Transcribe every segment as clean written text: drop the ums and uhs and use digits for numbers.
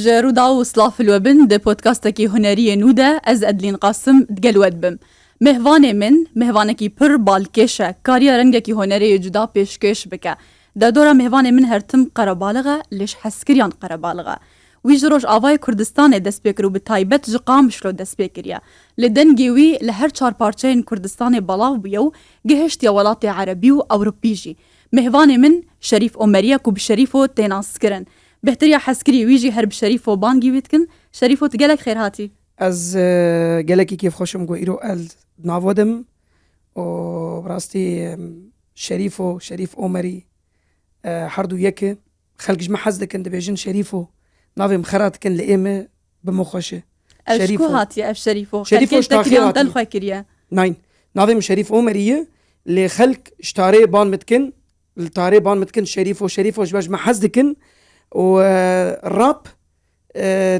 جرودا وصلاف الوبن ده بودكاستكي هنرية نودة از ادلين قاسم دقلوت بم مهوانكي پر بالكيشة كاريا رنگكي هنرية جدا پیشکش بکه ده دورا مهوانه من هرتم قربالغه ليش حسكريان قربالغه ويجروش آوای کردستان دست بکرو به تایبت جقام شلو دست بکریا لدنگیوی لهر چار پارچین کردستان بلاو بیو گهشت یا ولات عربی و اوروپیجی مهوان من شریف عمریه کو بشریفو تناس کرن بهتریا حسكري ويجي هرب شريفو بانجي ويتكن شريفو تقلك خير هاتي از گلکی کیف خوشم گو ایرو ال ناودم و براستي شريف عمري حردو يك خلقش ما حزدكن دبيجن شريفو نافي مخراتكن لئيمه بمخوشه شريفو هاتي اف شريفو اشتاخي دل خوكريا ناين نافي شريف عمري اللي خلق اشتاري بان متكن التاري بان متكن شريفو جباج ما حزدكن والراب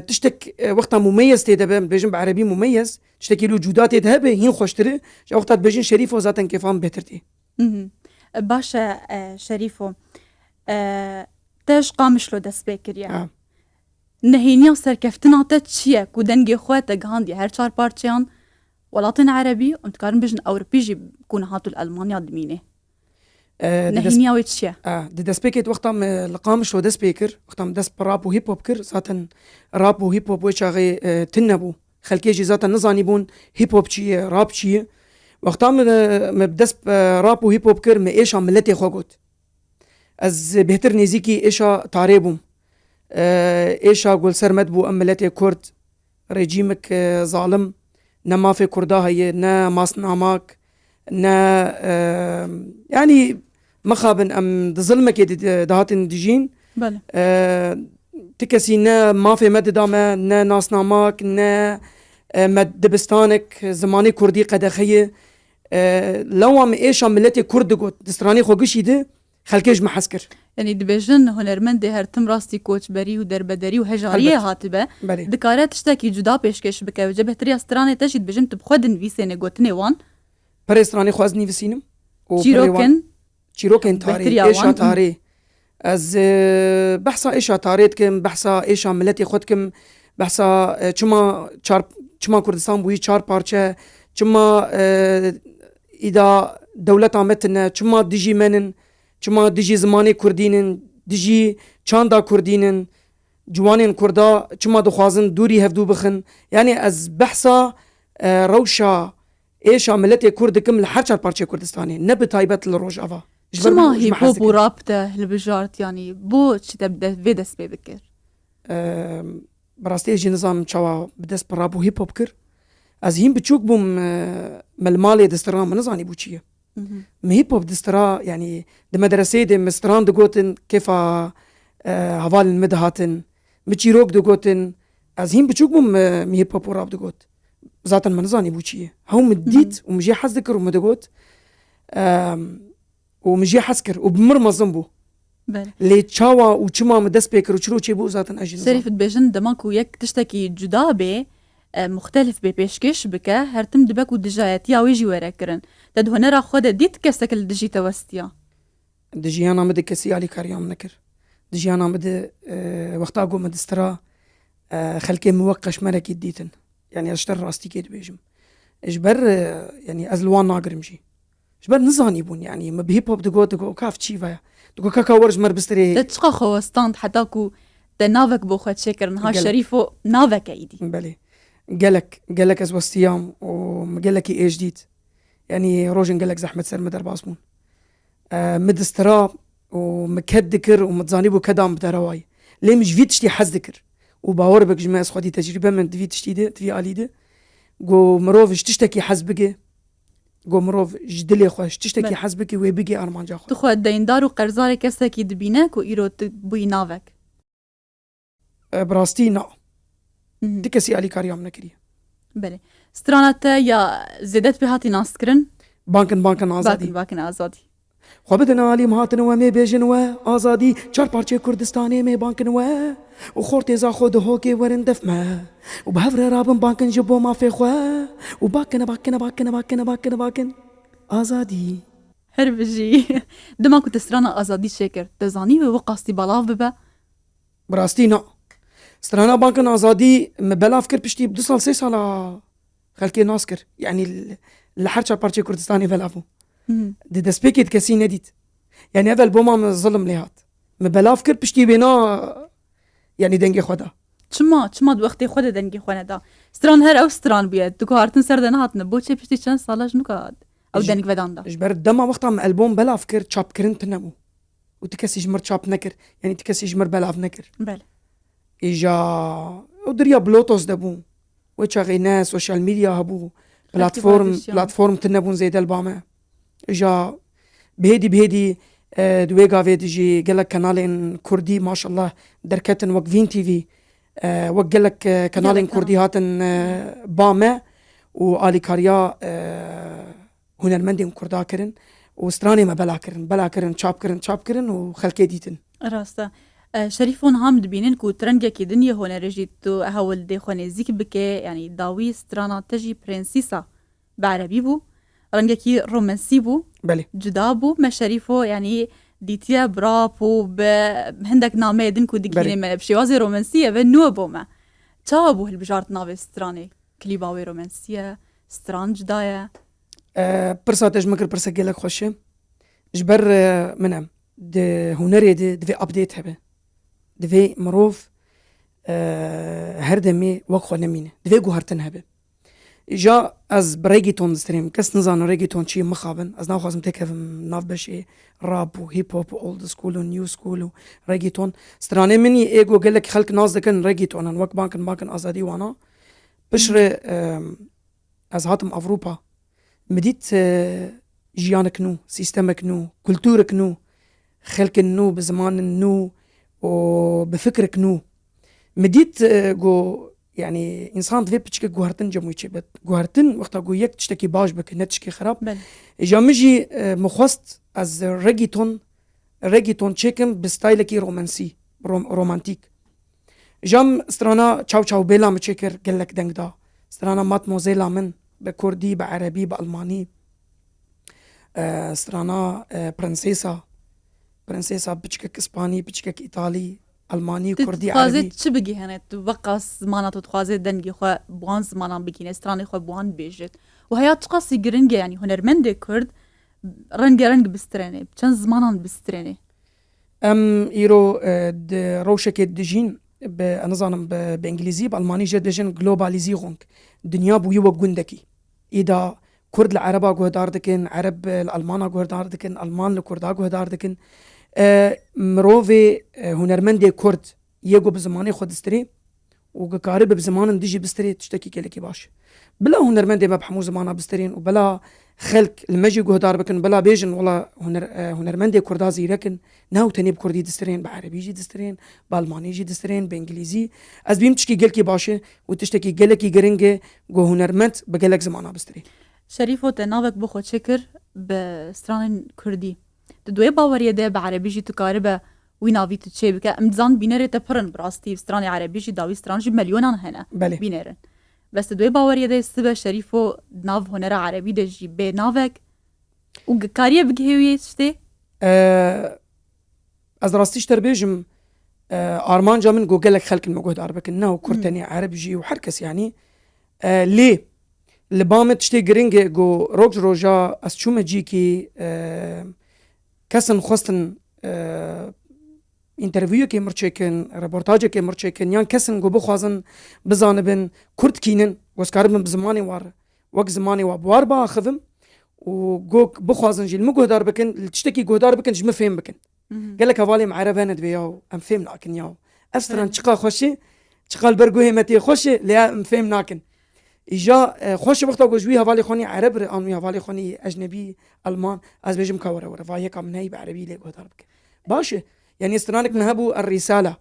تشتك وقتها مميز تيدا بيجن بعربي مميز تشتكي له جودات يذهبه هين خوشتري وقتها بيجن شريفو ذاتن كيفان بهترتي باشا شريفو تاش قامش له دست بكريا نهينيا سركفتنا تتشيا كودنجي خواتك هاندي هر چار بارچيان ولاتن عربي ومتكارن بيجن اوروبيجي بكون هاتو الالمانيا دمينه نهينيا ويتشيا دي دست بيكت وقتها لقامش له دست بيكر وقتها دست براب وهيب هوب كر ذاتن راب وهيب هوب وشاغي تنبو خلكيجي ذاتن نزاني بون هيب هوب چي راب چي وقتها مبدس راب وهيب هوب كر ايشا ملتي خوغوت از بهتر نزيكي ايشا تاريبوم ايشا قول سرمد بو ملتي كرد رجيمك ظالم نما في كردا هي نا ماصناماك نا يعني مخابن ام ظلمك دهاتن دجين بله تكسي نا ما في مد داما نا ناسناماك نا مد دبستانك زماني كردي قدخيه لو ام ايشا ملتي كرد قوت دستراني خوغشي ده خلكيج ما حسكر يعني دبيجن هنرمند هرتم راستي كوتش بري ودربدري وهجاريه هاتبه دكارات تشتكي جدا بيشكش بك وجبه تري استرانه تجد بجن تبخدن فيسنه قوتني وان بريستراني خوازني فيسينم چیروکن تاري ايشا تاري از بحثا ايشا تاريتكم بحثا ايشا ملتي خودكم بحثا چما كردستان بوي چار پارچه چما اذا دولتا متنا چما ديجي منن چما ديجي زماني كردينن ديجي چاندا كردينن جوانين كردا چما دخوازن دوري هفدو بخن يعني از بحثا روشا ايشا ملتي كردكم لحر چار پارچه كردستاني نب تايبت لروج افا شما هي بو رابطه لبجارت يعني بو چه تبدا فيدس بذكر براستي جي نظام چوا بدس برابو هيب هوب كر از هين بتشوك بوم مالمالي دستران منزاني بو چيه هيب هوب دسترا يعني د مدرسه د مستران دغوتن كيف هوال المدهاتن مچيروك دغوتن از هين بتشوك بوم هيب هوب راب دغوت ذاتن منزاني بو چيه هم ديت ومجي حذكر ومدغوت ومجي حسكر وبمر مزنبو لي تشاوا وچما مدس بكر وچرو چي بو ذاتن اجن شريف بيجن دماكو يك تشتكي جدا به مختلف بپیشکش بکه هرتم دبک و دجایتی آویجی وره کرن تد هنرا خود دیت کسکل دجی توستیا دجیانا مده کسی علی کاریام نکر دجیانا مده وقتا قو مدسترا خلقی موقش مرکی دیتن يعني اشتر راستي كيد بيجم اجبر يعني ازلوان ناقرم جي اجبر نزاني بون يعني ما بهيب هوب دقو كاف تشيفا دقو كاكا ورج مر بستري تتشقا خواستان حتاكو تنافك بوخد شكر نها شريفو نافك ايدي بلي قالك از وستيام ومقالك ايه جديد يعني روجن قالك زحمة سر مدر باسمون مدسترا ومكدكر ومتزانيبو كدام بدرواي ليه مش فيتشتي حزدكر وباور بك جماعة سخواتي تجربة من فيتشتي ده تفي آلي ده قو مروفش تشتكي حزبك قو مروف جدلي خوش تشتكي حزبك ويبقي أرمان جا خو تخوات ديندار وقرزاري كساكي دبيناك وإيرو تبوي نافك براستي نا تكسي آلي كاريام نكري بله سترانتا يا زيدت بهاتي ناسكرن بانكن آزادي باكن آزادي خوابدنا علی مهاتن و می بیجن و آزادی چار پارچه کردستانی می بانکن و خورت ازا خود هوکی ورن دفمه و بهفر رابن بانکن جبو ما فی خواه و باکن آزادی هر بجي دما كنت سترانا آزادي شاكر تزاني وقاستي بلاف ببا براستی نا سترانا بانكن آزادی مبلاف کر پشتی 2 سال 3 سال خلکی ناس کر یعنی لحرچه پارچه کردستانی بلافو دی دسپیکید کسی ندید یعنی اول بوما ظلم لیهات مبلاف کر پشتی بینا یعنی دنگی خدا چما دو وقتی خود دنگی خونه دا ستران هر او ستران بیاد دو هاتن سر دن هاتن بو چه پشتی چند سالاش نکاد او دنگ ودان دا اجبر دما وقتا ام البوم بلاف کر چاپ کرن تنمو و تکسی جمر چاپ نکر یعنی تکسی جمر بلاف نکر بله ایجا او دریا بلوتوس دبون و چاقی ناس سوشال میدیا هبو پلاتفورم تنبون زید البامه ایجا بهدی دوی گاوی دیجی گلک کانالین کردی ماشاءالله درکتن وک وین تی وی وک گلک کانالین کردی هاتن بامه و آلی کاریا هنرمندین کردا کرن و سترانی ما بلا کرن چاپ کرن و خلکی دیتن راسته شریفون هم دبینن کو ترنگه کی دنیا هنر جیت تو هول دی خونزیک بکه یعنی داوی سترانا تجی پرنسیسا بعربی بو رنگه کی رومانسی بو بله جدا بو ما شریفو یعنی دیتیا براب و هندك نامه دن کو دگینه ما بشوازی رومانسیه و نو بو ما تا بو هالبجارت ناوی سترانی کلیباوی رومانسیه ستران جدایه پرساتش مکر پرسا گلک خوشه جبر منم ده هنری ده ابدیت هبه دوی مروف هر دمی وقت نمینه دوی گوهرتن هبه جا از بريجيتون دستريم كس نزان ريجيتون شي مخابن از ناو خازم تكفم ناف بشي راب و هيب هوب و اولد سكول و نيو سكول و ريجيتون ستراني مني ايجو قال لك خلق ناس دكن ريجيتون ان وقت بانكن ازادي وانا بشر از هاتم اوروبا مديت جيانك نو سيستمك نو كلتورك نو خلق نو بزمان نو و بفكرك نو مديت جو يعني انسان دفي بتشكي جوهرتن جموي بت جوهرتن وقتا جو يك تشتكي باش بك نتشكي خراب اجا مجي مخوست از ريجيتون تشيكم بستايلكي رومانسي رومانتيك جام سترانا تشاو بيلا متشكر قال لك دنگ دا سترانا مات موزيلا من بكردي بعربي بالماني سترانا برنسيسا بتشكك اسباني بتشكك ايطالي الماني كردي عربي تخازت چه بگی هنه تو وقاس زمانات تخازت دنگی خو بوان زمانان بگین استرانی خو بوان بیجت و هيا تقاسي گرنگه يعني هنرمند کرد رنگ بسترنه چند زمانان بسترنه ايرو روشك دجين بنظام بانجليزي بالماني جدجن جلوباليزيرونغ دنيا بو يو گندكي اذا كرد العربا گهدار دكن عرب الالمانا گهدار دكن المان لكردا گهدار دكن مروفي هنرمندي كرد يجو بزماني خود استري وقارب بزمان ديجي بستري تشتكي كلكي باش بلا هنرمندي ما بحمو زمانها بسترين وبلا خلق المجي جهدار بكن بلا بيجن ولا هنرمندي كردا زيركن ناو تاني بكردي دسترين بعربي جي دسترين بالماني جي دسترين بانجليزي از بيم تشكي قلكي باشه وتشتكي قلكي جرنجي جو هنرمند بقلك زمانها بستري شريفو تناوك بخو شكر بستران كردي دوی باوریه ده بعربی جی تو کاربه ویناوی تو چه بکه امتزان بینره تپرن براستی استران عربی جی داوی استران جی ملیونان هنه بینرن بس دوی باوریه ده سبه شریفو ناو هنر عربی ده جی به ناوک و کاریه بگهویه شته از راستیش تربیجم آرمان جا من گوگلک خلق المجهود عربك انه كرتني عربي جي وحركس يعني ليه لبامت شتي جرينج جو روجا از شو مجيكي کسن خواستن انترویو که مرچکن رپورتاج که مرچکن یان کسن گو بخوازن بزانبن کرد کینن واسکاربن بزمانی وار وقت زمانی وابوار با خذم و گو بخوازن جیل مگودار بکن تشتكي گودار بکن جم فهم بکن قال لك حوالي معربان دبياو ام فهم لكن ياو استران چقا خوشي چقا البرگو همتي خوشي ليا ام فهم لكن اجا خوش وقتا گوجوی حوالی خونی عرب آنوی حوالی خونی اجنبی المان از بيجم كوره ورا فهي كم نهي بعربي لي گودار بك باشه يعني استرانك نهبو الرساله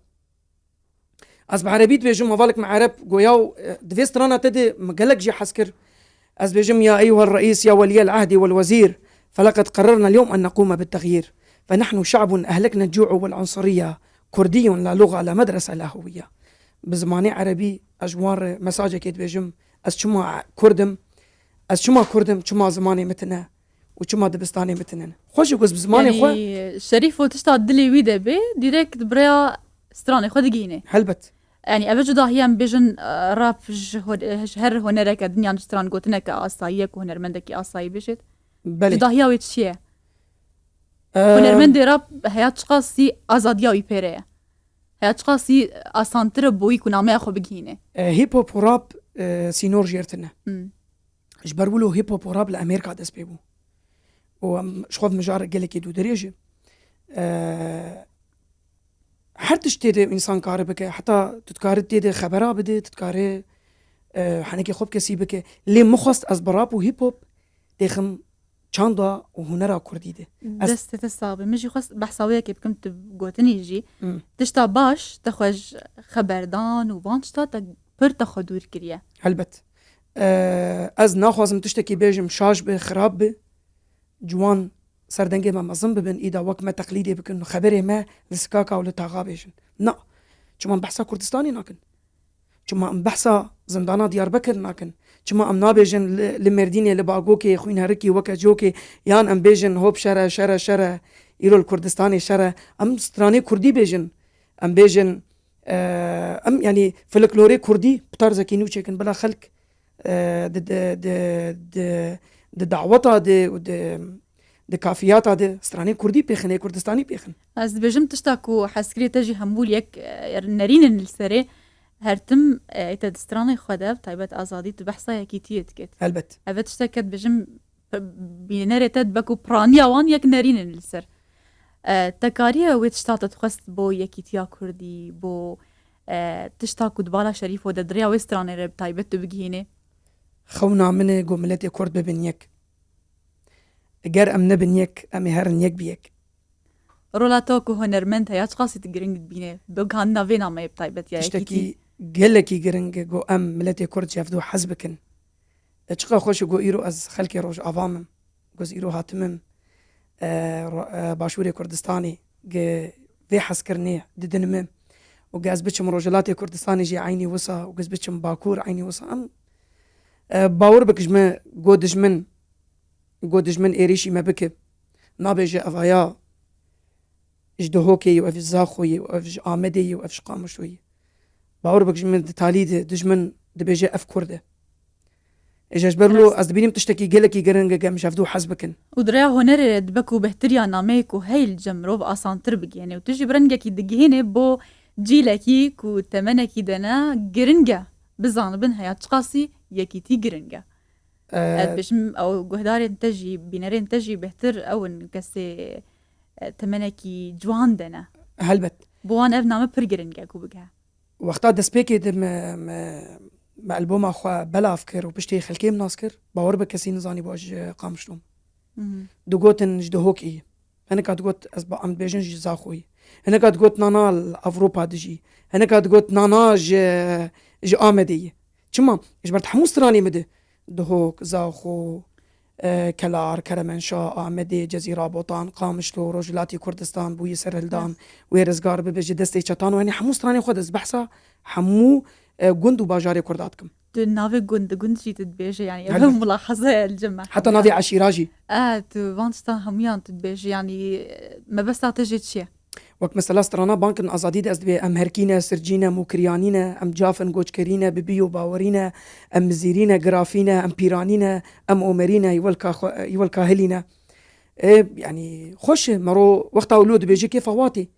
از بعربي بيجم حوالك مع عرب گوياو دفي استرانا تدي مقلك جي حسكر از بيجم يا ايها الرئيس يا ولي العهد والوزير فلقد قررنا اليوم ان نقوم بالتغيير فنحن شعب اهلكنا الجوع والعنصريه كردي لا لغه لا مدرسه لا هويه بزماني عربي اجوار مساجك بيجم از شما كردم شما زماني متنا وشما دبستاني متنا خوش يقول بزماني خو يعني شريف وتشتا دلي ويدا بي ديريكت بريا ستراني خو دقينه هلبت يعني أبجو ضاهيا بيجن راب هر هنرك الدنيا نشتران قوتنك أصايك وهنرمندك أصاي بيجت بله جداهيا ويتشيه هنرمند راب هيا تشخاصي أزاديا ويبيريه هيا تشخاصي أسانتر بوي كنامي أخو بجهينه هيب هوب وراب سينور جيرتنا مم. جبر ولو هيب هوب وراب لأمريكا دس بيبو وشخوف مجار قالك يدو دريجة هر تشتي ده إنسان كاره بك حتى تتكاره تيده خبرها بده تتكاره حنكي خوب كسي بك لي مخص از براب وهيب هوب ديخم چاندا وهنرا كردي ده دست تصابي مجي خص بحثاوية كي بكمت بقوتني يجي مم. تشتا باش تخوش خبردان وبانشتا تبر تخدور كريا هلبت از ناخوازم تشتكي بيجم شاش به خراب به جوان سردنگه ما مزم ببن ايدا وقت ما تقليدي بكن خبري ما لسكاكا ولا تاغا بيجن نا چما بحثا كردستاني ناكن چما ام بحثا زندانا ديار بكر ناكن چما ام نابيجن لمرديني لباقوكي خوين هركي وكا جوكي يان ام بيجن هوب شرا ايرو الكردستاني شرا ام ستراني كردي بيجن ام بيجن ام يعني فلكلوري كردي بطرز كينو چكن بلا خلق د دعوتا د كافياتا د ستراني كردي بيخن كردستاني بيخن از بجم تشتاكو حسكري تجي همول يك نرين السري هرتم ايتا دستراني خداب طيبت ازادي تبحثا يكي تيتكت البت هبت تشتاكت بجم بيناري تدبكو برانيا وان يك نرين السر تكاريا ويتشتاتا تخست بو يكي تيا كردي بو تشتاكو دبالا شريف وددريا ويستراني رب طيبت تبقيني خونا مني قوملتي كرد ببنيك اگر ام نبنيك ام هرنيك بيك رولاتوكو هنرمنت هيا تشخاصي تقرنج بيني بوكان نافينا ما يبطيبت يا تشتكي قلكي قرنج جو ام ملتي كرد جافدو حزبكن اتشقا خوش جو ايرو از خلقي روج افامم جوز ايرو هاتمم باشوري كردستاني في حسكرني ددنمم وقاز بيتشم روجلاتي كردستاني جي عيني وسا وقاز بيتشم باكور عيني وسا ام باور بكجمه قودجمن إيريشي ما بكي نابجي أفايا إجدهوكي وأفج زاخوي وأفج آمدي وأفج قامشوي باور بكجمن تاليد دجمن دبيجي أف كرده إجاج برلو أز دبينيم تشتكي قلكي قرنجا مش أفدو حزبكن ودريا هنر دبكو بهتريا ناميكو هاي الجمرو بأسان تربك يعني وتجي برنجا كي دقيني بو جيلكي كو تمنكي دنا قرنجا بزان بن هيا تشقاسي يكي تي قرنجا بشم او جهدار تجي بينارين تجي بهتر او نكسي تمنكي جوان دنا هلبت بوان ابنا ما برجرنجا كوبكها وقتا دسبيكي دم ما ألبوم أخوة بلا أفكر وبشتي خلكي مناسكر باور بكسي نزاني بواج قامشلوم دوغوتن جدهوكي هنا كاد قوت أسبا عم بيجن جزاخوي هنا كاد قوت نانا الأفروبا دجي هنا كاد قوت نانا جي آمدي چما إجبرت حموس تراني مده دهوك زاخو كلار كرمنشاه آمدي جزيرة بوطان قامشلو رجلاتي كردستان بوي سرهلدان ويرزقار ببجي دستي چتان واني حموس تراني خود از بحثا حمو قندو باجاري كرداتكم نافي قند جي تتبيجي يعني أهم ملاحظة الجمع حتى نافي عشيراجي تو فانستا هميان تتبيجي يعني ما بس تجي شيء وقت مثلا سترانا بانكن ازادي دست بي ام هركينا سرجينا موكريانينا ام جافن گوچكرينا ببيو باورينا ام مزيرينا غرافينا ام بيرانينا ام اومرينا يولكا هلينا يعني خوش مرو وقتا ولود بيجي كيف فواتي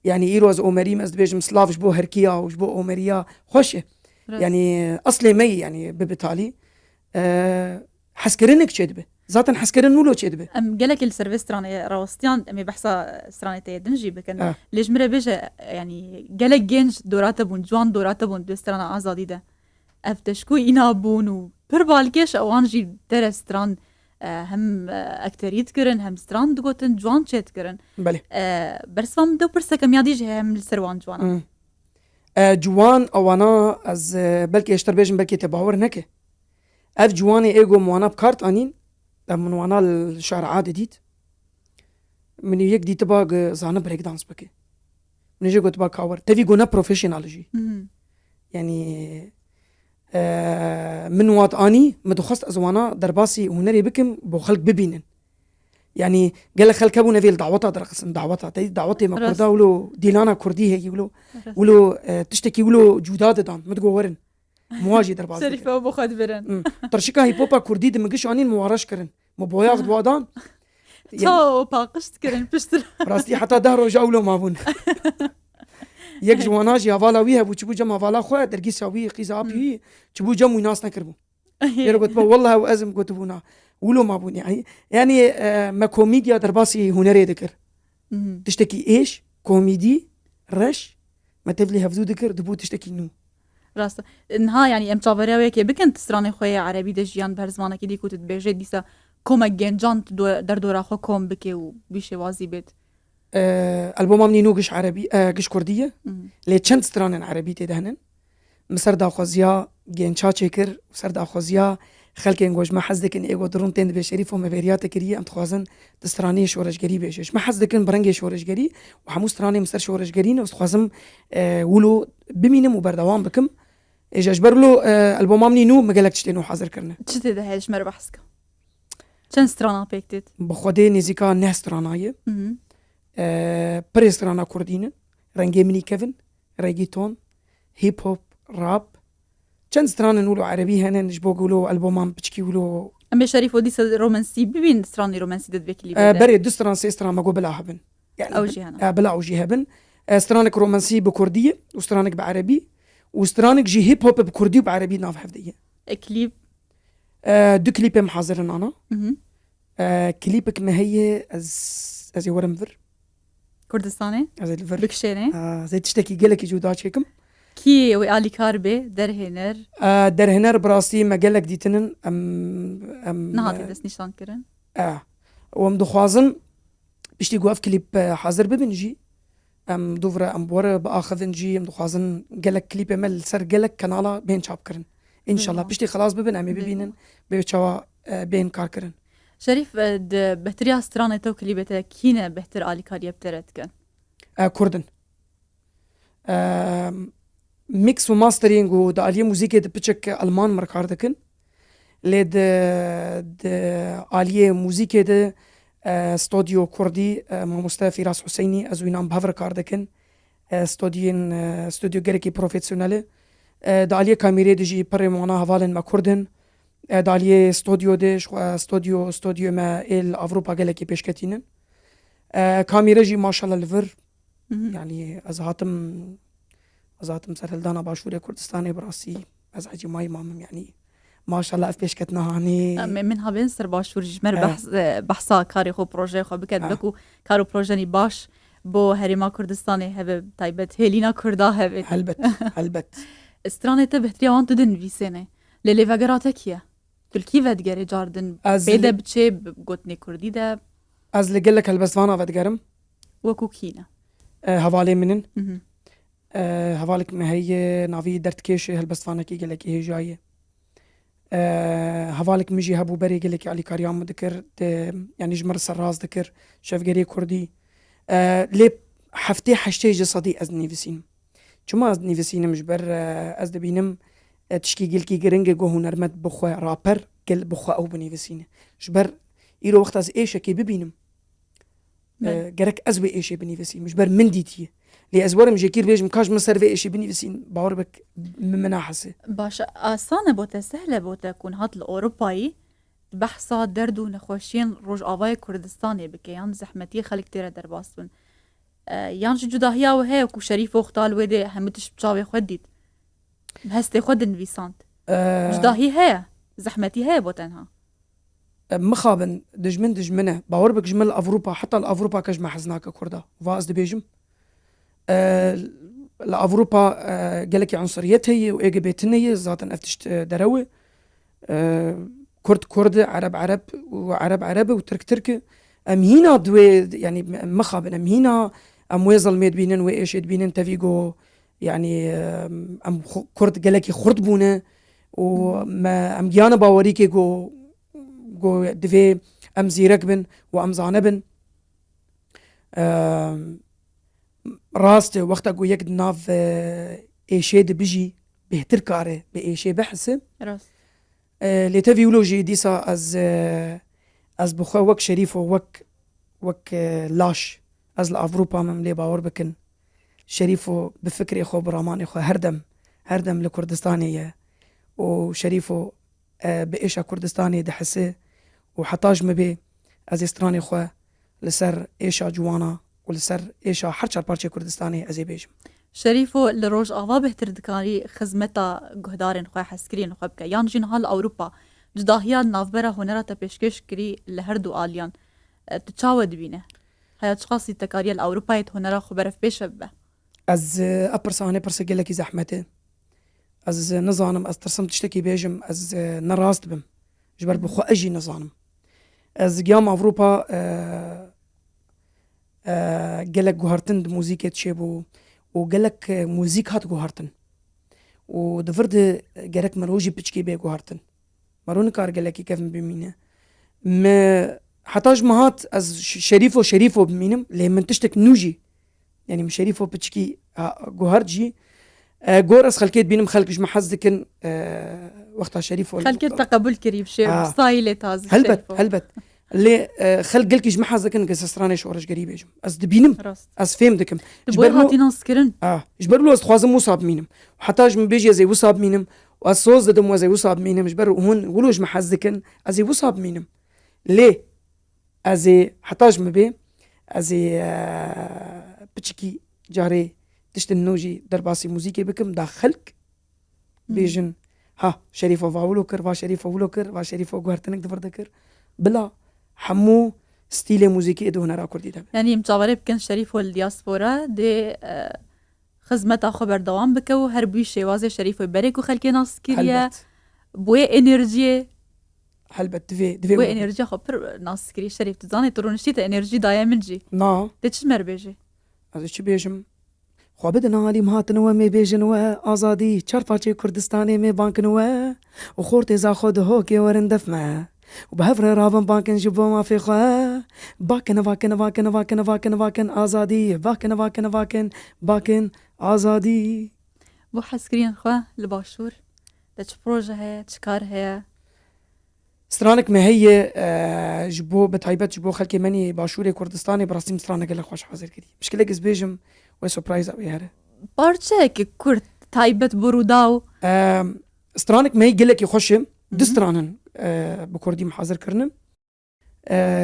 يعني ايروز اومري مست بيجم سلاف جبو هركيا وجبو اومريا خوش يعني اصلي مي يعني ببتالي حسكرينك شدبه ذاتن حسكرين مولو چيدبه ام قالك السيرفيس تراني راوستيان امي بحثا ستراني تيدنجي بكن ليش مرة بيجا يعني قالك جينج دوراتبون جوان دوراتبون بسترانا ازادي ده افتشكو اينا بون و بربالكيش اوانجي ترى ستران هم اكتريت كرن هم ستران دقوتن جوان چيت كرن بله برسفام دو برسا كم ياديج هم السروان جوانا جوان اوانا از بلكي اشتر بيجن بلكي تباور نكه اف جواني ايغو موانا بكارت انين من وانا الشعر عادي ديت من يك دي تباق زانا بريك دانس بكي من يجي قلت باك كاور تفي قونا بروفيشنال جي يعني من وات اني مدخست ازوانا درباسي هنري بكم بو خلق ببينن يعني قال خلك ابو نبيل دعوتها درقسم دعوتها تي دعوتي ما كردا ولو ديلانا كردي هي ولو تشتكي ولو جوداد دان متقورن مواجي در باز شريف ابو خد برن ترشكا هي بوبا كردي دمجش انين موارش كرن مو بويا غدوادان تو باقشت كرن بشتر راستي حتى دهرو جاولو مابون يك جواناجي هوالا ويها بو تشبو جم هوالا خو درقي ساوي قيزا بي تشبو جم وناس نكربو يرو قلت والله وازم قلت بونا ولو مابون يعني ما كوميديا درباسي هنري ذكر تشتكي ايش كوميدي رش ما تفلي هفزو ذكر دبو تشتكي نو راست انها يعني ام تشافريا كي بكن تستراني خويا عربي دجيان برزمانه كي ديكو تبيجي ديسا كوما جنجان در دورا خو كوم بكي وبيشي وازي بيت البوم مني قش عربي قش كرديه لي چند ستران عربي تدهنن مسر دا خوزيا جنچا چکر مسر دا خوزيا خلک انگوش ما حزدکن ایگو درون تند به شریف و مبریات کریه ام تخوازن دسترانی شورشگری بهش ما حزدکن برنگ شورشگری و همو سترانی مسر شورشگری نه تخوازم ولو بمینم و بردوام بکم اجاج برلو البوم مني نو مگلک چتینو حاضر کرنه چته ده هیچ مر بحثك چند سترانا پیکتید بخوده نزیکا نه سترانایه پر سترانا کردینه رنگی منی کevin ريجيتون هيب هوب راب چند ستران نقولوا عربي هنا نجبو قولوا ألبومان بتشكي قولوا أمي شريف ودي رومانسي ببين ستراني رومانسي دد بكلي بري دستران سيستران ما قو بلا هبن يعني أوجي هنا بلا أوجي هبن سترانك رومانسي بكردية وسترانك بعربي وسترانك جي هيب هوب بكردي وبعربي ناف حفظية كليب دو كليب محاضرين أنا كليبك ما هي أزي ورمفر كردستاني أزي الفر بكشيني زي تشتكي قلك يجودات شيكم كي وآلي كاربي درهنر درهنر براسي ما قالك ديتنن نهاتي دس نشان كرن ومدو خوازم بشتي قواف كليب حاضر ببنجي دوفرا بورا بآخذنجي مدو خوازن قالك كليب مل سر قالك كنالا بين شاب كرن إن شاء الله بشتي خلاص ببن أمي ببينن بيوتشوا بين كار كرن شريف بهتريا ستراني تو كليبتا كينا بهتر آلي كاريا بترتكن كردن ميكس وماسترينج وداليه موسيقى دبتشك ألمان مركاردكن لد آليه موسيقى د استوديو كردي مع مصطفى فراس حسيني أزوينام بهفر كاردكن استوديو جريكي بروفيسيونالي داليه كاميرا دجي بري معنا هفالن ما كردن داليه استوديو دش استوديو ما ال أوروبا جلكي بيشكتينن كاميرا جي ما شاء الله الفر يعني أزهاتم سرهلدانا باشوري كردستاني براسي أزعجي ماي مامم يعني ما شاء الله أف بيشكتنا هاني منها بنسر باشور جمر بحثا كاري خو بروجي خو بكت بكو كارو بروجاني باش بو هريما كردستاني هبه تايبت هيلينا كردا هبه هلبت استراني تبهتريا وان تدن فيسيني للي فقراتكيا تلكي فدقري جاردن بيدا بتشي بقوتني كردي دا از لقلك هلبستوانا فدقرم وكو كينا هوالي منن هوالك ما هي نافي درت كيش هلبستوانا كي قلك هي جاية هوالك مجي هبو بري قلك علي كاريام ذكر يعني جمر سراز ذكر شفقري كردي لي حفتي حشتي جسدي از نيفسين چما از نيفسين مش بر از دبينم تشكي قلكي قرنجة جو هنرمت بخوا رابر قل بخوا او بنيفسين جبر إيرو وقت از إيشا كي ببينم قرك أزوي إيشي بنيفسين مش بر من ديتي لي أزورم جيكير بيجم كاش مصرفي إيشي بنيفسين باور بك مناحسي باش آسانه بوتا سهله بوتا كون هات الأوروباي بحثا دردو نخوشين روج آواي كردستاني بكيان زحمتي خلق تيرا درباستون يانش جداهيا وهي وكو شريف وختال ويدي همتش بچاوي خوديت بهستي خود انفيسانت جداهي هي زحمتي هي بوتنها مخابن دجمنه باور بك جمل أوروبا حتى الأوروبا كجمع حزناك كردا واز دبيجم الأوروبا قالك عنصريات هي وإيجي بيتنية ذاتن أفتشت دروي كرد عرب وعرب وترك ترك أم هنا دوي يعني مخابن أم هنا أم ويزل ميد بينن وإيش بينن تفيقو يعني أم كرد قالك خرد بونه وما أم جانا باوريكي جو دفي أم زيرك بن وأم زانبن راسته وقتا قو يك ناف ايشي بيجي بهتر كاره بايشي بحثه راس لتفيولوجي ديسا از بخوا وک شریف و وک لاش از لأوروبا مملي باور بكن شريف بفكري خو برامان خو هردم لكردستاني وشريف بإيشا كردستاني دحسه وحتاج مبي از استراني خو لسر إيشا جوانا ولسر إيشا حرشا بارشي كردستاني ازي بيجم شريفو لروج آوا بهتر دكاري خزمتا گهدارن خواه حسكرين خواه بكا يان جين هال أوروبا جداهيا نافبرا هنرا تا پیشکش کری لهردو آلیان تچاود بینه هيا تشخاصي تكاريا الأوروبا هنرا خبرف بيش ببه از أبرساني برسا قلكي زحمتي از نظانم از ترسم تشتكي بيجم از نراست بم جبر بخو أجي نظانم از قيام أوروبا قلك جوهرتن موزيكة تشيبو وقلك موزيك هات جوهرتن ودفرد قلك مروجي بتشكي بيه جوهرتن مرون كار قلكي كيف بمينه ما حتاج مهات از شريفو بمينم ليه من تشتك نوجي يعني مش شريفو بتشكي جوهرجي جور اس خلكيت بينم خلك مش محزكن وقتها شريفو خلكيت تقبل كريب شيء ستايل تاز هلبت اللي خلق قلك مش محزكن قصصراني شورش قريب يجم از دبينم از فهم دكم جبر هاتي نسكرن جبر له از خوازم مصاب مينم وحتاج من بيجي زي وصاب مينم والصوز دم زي وصاب مينم جبر هون ولوج محزكن ازي وصاب مينم ليه ازي حتاج مبي ازي بتشكي جاري تشتن نوجي درباسي موزيكي بكم داخلك بيجن ها شريفو فاولوكر وا شريفو غورتنك دفردكر بلا حمو ستيل موزيكي ادو هنرا كردي ده يعني متعبري بكن شريفو الدياسبورا دي خدمتا خبر دوام بكو هربي شوازي شريفو بريك وخلكي ناس كريا بوي انرجي هلبت بوي انرجي خبر ناس كري شريف تزاني ترونشتي تا انرجي دايا منجي نا تش مربيجي از چی بیجم خوابد نالی مهاتن و می بیجن و آزادی چرفاچه کردستانی می بانکن و خورت ازا خود هو که ورندف ما و به هفر رابن بانکن جبو ما فی خواه باکن آزادی باکن آزادی بو حسكرين خواه لباشور تش بروجه هيا تش كار هيا سترانك ما هي جبو بتعيبات جبو خلكي مني باشوري كردستاني براسي سترانك اللي خوش حاضر كدي مشكلة قز بيجم وسوربرايز أوي هذا بارچه که كرد تايبت بروداو سترانك ما هي قلك يخشم دسترانن بكردي محاضر كرنم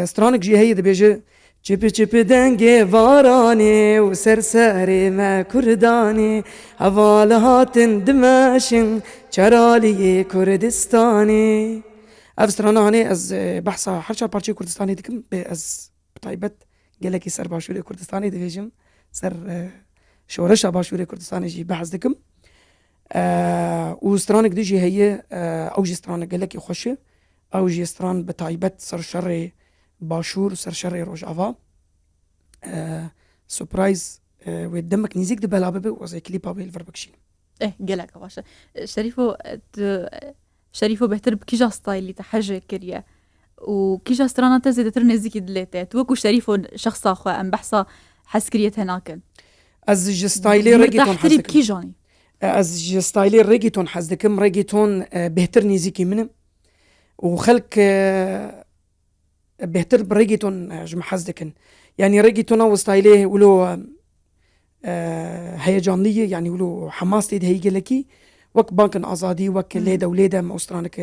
سترانك جي هي دبيجي چپ دنگ واراني وسرساري ما كرداني هوال هاتن دمشن چرالي كردستاني افسترانا هاني از بحثا حرشا بارچي كردستاني دكم از بتايبت قالكي سر باشوري كردستاني دبيجم سر شورشا باشوري كردستاني جي بحث دكم وسترانك دي جي هي او جي سترانك قالكي خوشي او جي ستران بتايبت سر شري باشور سر شري روجافا سوربرايز ويدمك نيزيك دبلا بابي وزي كليبا بالفربكشين قالك باشا شريفو بهتر بكيجا ستايلي تحجة كريا وكيجا سترانا تزيد ترنزيكي دليتات وكو شريفو شخص اخو ام بحصا حسكريت هناكن از ستايلي ريجيتون حسدكم بكيجاني از ستايلي ريجيتون حسدكم ريجيتون بهتر نيزيكي منم وخلق بهتر بريجيتون جمع حسدكن يعني ريجيتون وستايلي ولو هيجانلية يعني ولو حماس تيد هيجي لكي وك بانكن آزادي وك ليدا وليدا موسترانك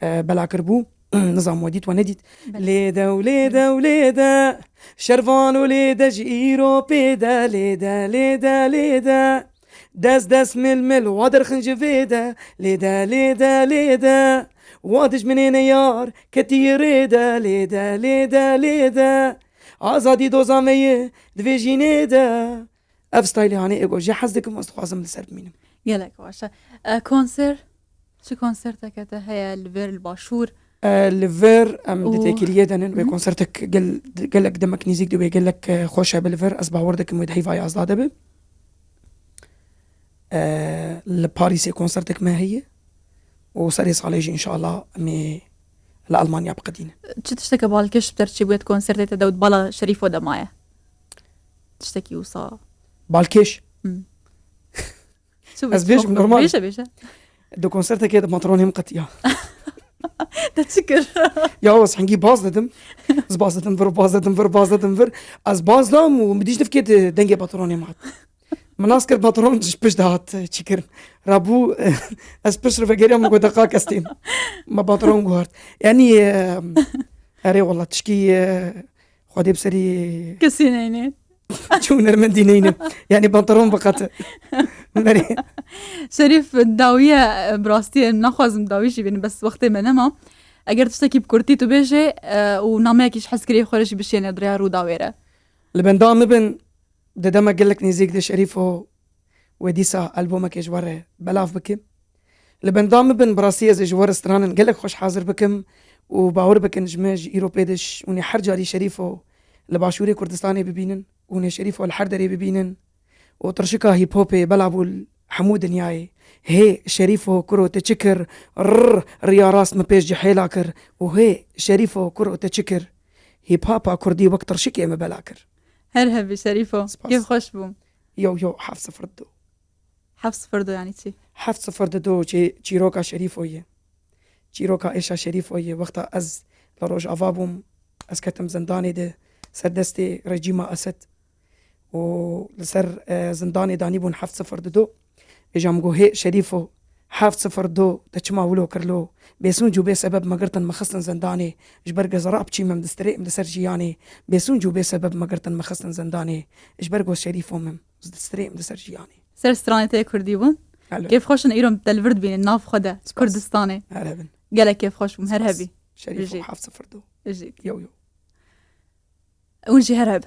بلا كربو نظام وديت ونديت ليدا وليدا شرفان وليدا جيرو بيدا ليدا داس مل وادر خنجفيدا ليدا وادج منين يار كتير ليدا آزادي دوزامية دفيجيني دا اف ستايلي هاني ايقو جي حزدكم استخوازم لسر بمينم يلاك باشا كونسر شو كونسرتك هيا الفير الباشور الفير دتاكيليه دنن وكونسرتك قالك دمك نيزيك دوي قالك خوشة بالفير اسبع وردك مود هيفاي ازداد به لباريس كونسرتك ما هي وسريس عليجي ان شاء الله مي لألمانيا بقدينه تشتكي بالكش بترشي بيت كونسرتي داود بالا شريف ودا معايا تشتكي وصا بالكش شو بس بيش نورمال بيش دو كونسرتك كده مطرون هم قطيا تشكر. يا بس حنجي باز ددم از باز ددم فر باز ددم فر باز ددم فر از باز دام ومديش نفكت دنجي باتروني مات مناسكر باترون بش دهات تشكر رابو از بش رفقيريا مو دقاق استين ما باترون غورت يعني اري والله تشكي خدي بسري كسينيني شو نرمن دينين يعني باترون بقت مري شريف الداوية براستي نخوازم داويشي بين بس وقتي منما اگر تشتكي بكورتي تو بيجي وناميكيش حس كري خورشي بشيني دريا رو داويرة لبندام ابن ددما قلك نيزيك دي شريفو وديسا ألبومك جوار بلاف بكم لبندام ابن براسية زي جوار استرانن قلك خوش حاضر بكم وباور بكن جماج إيروبيدش وني حرجاري شريفو لباشوري كردستاني ببينن وني شريفو الحردري ببينن وترشكا هيب هوبي بلعبوا الحمود نياي هي شريفو كرو تشكر ريا راس مبيش جحيلاكر وهي شريفو كرو تشكر هيب هابا كردي وقت ترشكي ما بلاكر هرهبي شريفو كيف خوش بوم يو حفص فردو حفص فردو يعني چي حفص فردو چیروکا شریفویه چیروکا ایشا شریفویه وقتا از لروج آوابوم از کتم زندانی ده سر دستی رجیما اسد و لسر زندانی دانی بون حفص فردو اجام گو هی شریفو حفص فردو تچما ولو کرلو بيسون جو بسبب مقرتن مخصن زنداني اجبرق زراب چي مم دستريم دسر جياني بيسون جو بسبب مقرتن مخصن زنداني اجبرقو شريفو مم دستريم دسر جياني سر سترانيتي كردي بون كيف خوشن ايرم تلفرد بين الناف خدا كردستاني هرهبن قالك كيف خوش بوم هرهبي شريفو حفص فردو اجيك يو ونجي هرهب